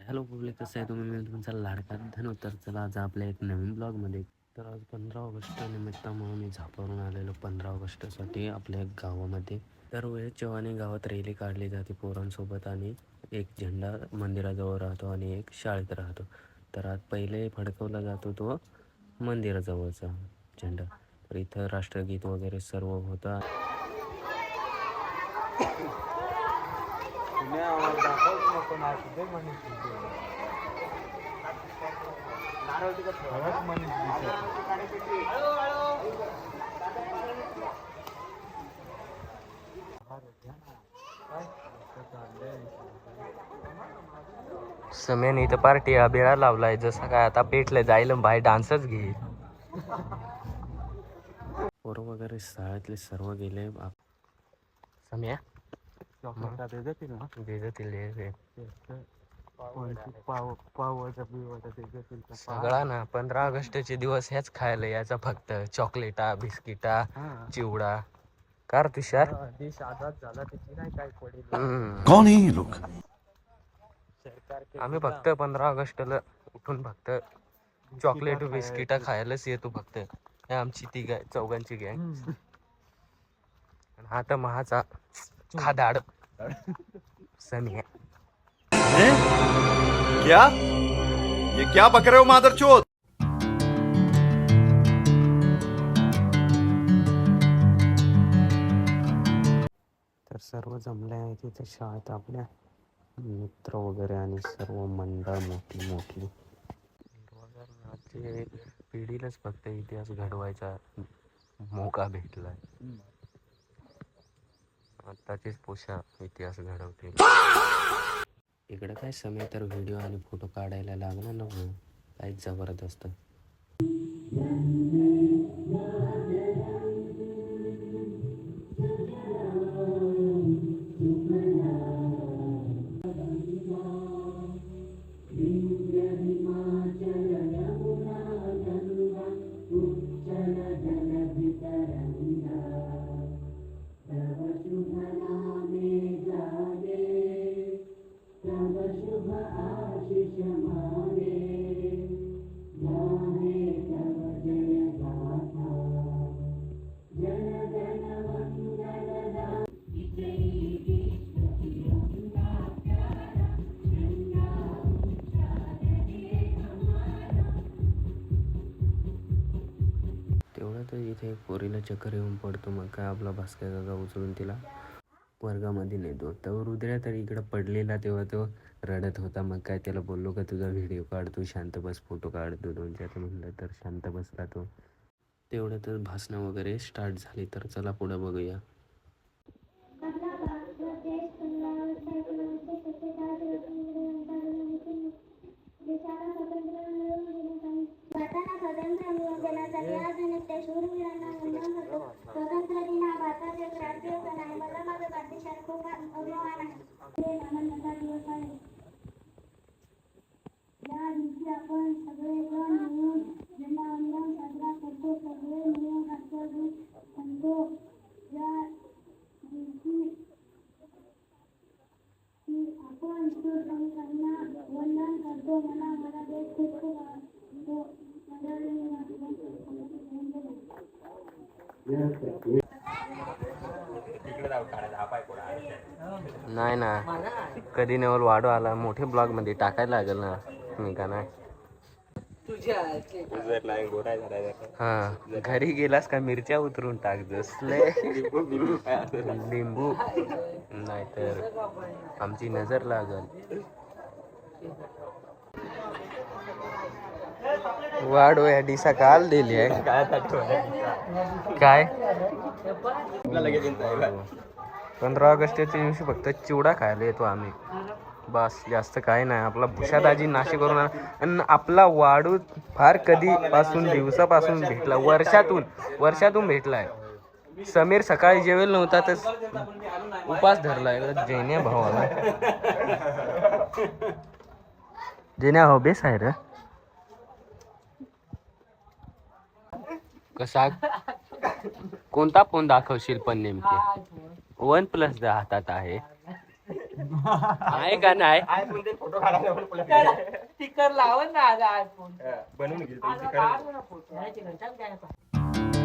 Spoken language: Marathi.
हॅलो पब्लिक, कसं आहे तुम्ही? मी तुमचा लाडका धन तर चला आज आपल्या एक नवीन ब्लॉगमध्ये. तर आज 15 ऑगस्ट निमित्तामुळे मी झापावरून आलेलो 15 ऑगस्टसाठी आपल्या गावामध्ये. दरवेळेस जेव्हा गावात रॅली काढली जाते पोरांसोबत आणि एक झेंडा मंदिराजवळ राहतो आणि एक शाळेत राहतो. तर आज पहिले फडकवला जातो तो मंदिराजवळचा झेंडा. तर इथं राष्ट्रगीत वगैरे सर्व होतं. समेन इथं पार्टी हा बेळा लावलाय, जसं काय आता पेटलं जाईल बाय डान्सच घेईल. पोरं वगैरे शाळेतले सर्व गेले. सम्या सगळा ना 15 ऑगस्टचे दिवस ह्याच खायला याचा, फक्त चॉकलेटा बिस्किटा चिवडा. कार तुषार देश आजाद झाला त्याची नाही काय पडेल. कौन है ये लोग? आम्ही फक्त 15 ऑगस्टला उठून फक्त चॉकलेट बिस्किटा खायलाच येतो फक्त. हे आमची ती चौघांची गँग. हा तर महाचा खादाड सनी. क्या? ये क्या बक रहे हो मादरचोद? तर सर्व जमले आहे तिथे शाळेत आपल्या मित्र वगैरे आणि सर्व मंडळ मोठी मोठी. आजचे पिढीलाच फक्त इतिहास घडवायचा मौका भेटलाय. आताचेच पोषा इतिहास घडवतील. इकडे काय समय तर व्हिडिओ आणि फोटो काढायला लागला ना भाऊ, काय जबरदस्त. तेवढं तर इथे पोरीला चक्कर येऊन पडतो, मग काय आपला भास्कर काका उचलून तिला वर्गामध्ये नेतो. तर रुद्र्या तर इकडं पडलेला तेव्हा तो रडत होता. मग काय त्याला बोललो का तुझा व्हिडिओ काढतो, शांत बस, फोटो काढतो 2-4 म्हणलं तर शांत बसला तो. तेवढं तर भाषणं वगैरे स्टार्ट झाली. तर चला पुढं बघूया. स्वतंत्र दिन हा भारताचा एक राष्ट्रीय सण आहे. मला माझ्या देशात खूप अभिमान आहे. आनंदाचा दिवस आहे. या दिवशी आपण सगळे जण मिळून झेंडावंदन साजरा करतो. सगळे मिळून राष्ट्रगीत म्हणतो. या दिवशी आपण शिवसैनिकांना वंदन करतो. मला माझा देश खूप खूप आवडतो. नाही ना, कधी नेवल वाढू आला मोठे ब्लॉग मध्ये टाकायला लागेल ना. मी का नाही हा, घरी गेलास का मिरच्या उतरून टाक जसले लिंबू, नाहीतर आमची नजर लागल. वाढो या डिसा काल दिली आहे काय. 15 ऑगस्टच्या दिवशी फक्त चिवडा खायला येतो आम्ही, बस. जास्त काय नाही. आपला भुशादाजी नाशिक करून आणि आपला वाढू फार कधीपासून दिवसापासून भेटला, वर्षातून भेटलाय. समीर सकाळी जेवेल नव्हता तर उपास धरलाय जेन्या भावाला. जेन्या भाऊ बेस आहे रे. कसा कोणता फोन दाखवशील पण नेमके? OnePlus हातात आहे. आहे का नाही आयफोन दे फोटो काढायला स्टिकर लावून ना आज आयफोन बनवून घेईल आज फोटो